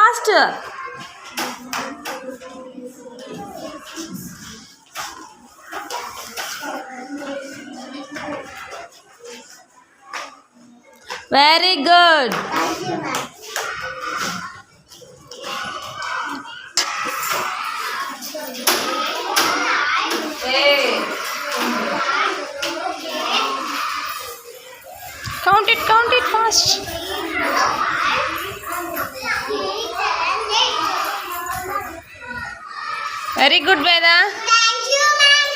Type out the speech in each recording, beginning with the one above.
fast. Very good. Count it fast. Very good, Veda. Thank you, ma'am.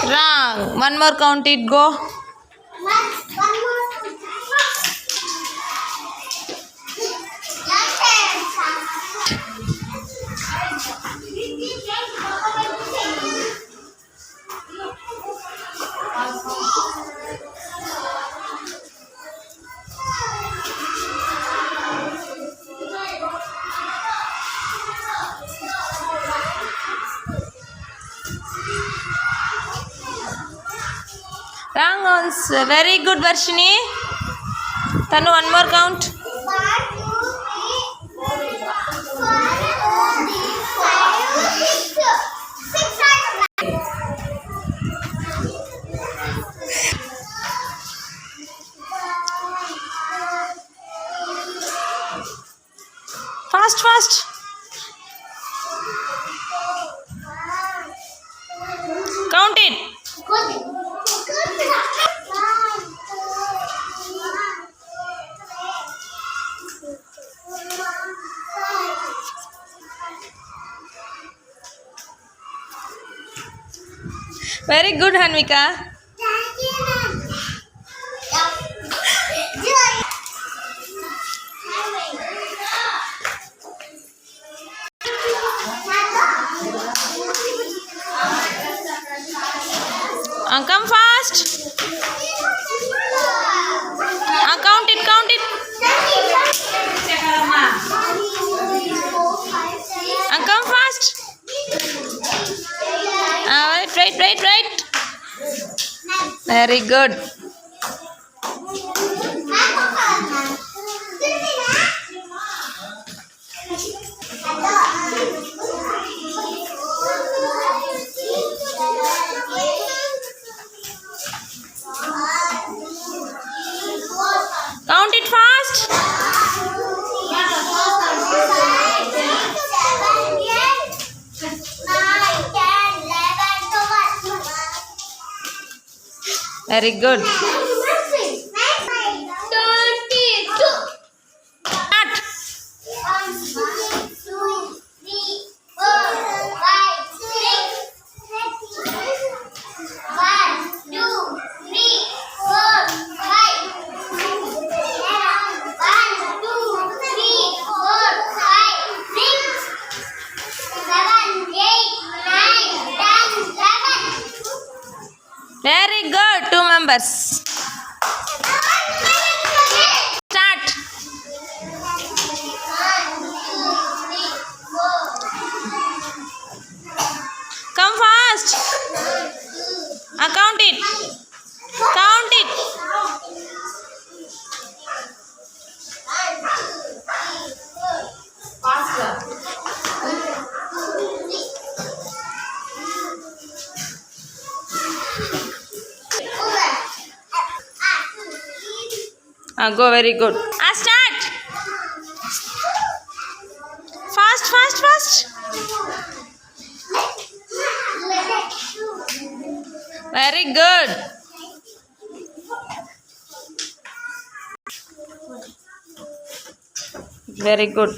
Wrong. One more count it, go. Wrong answer. Very good, Varshini. Tanu, one more count. 6. Fast. Count it. Very good, Hanvika. Come fast. Count it. Come fast. Right. Very good. Count it fast. Very good. Very good. 2 members. Start. Come fast. Count it. Go, very good. Start. Fast. Very good. Very good.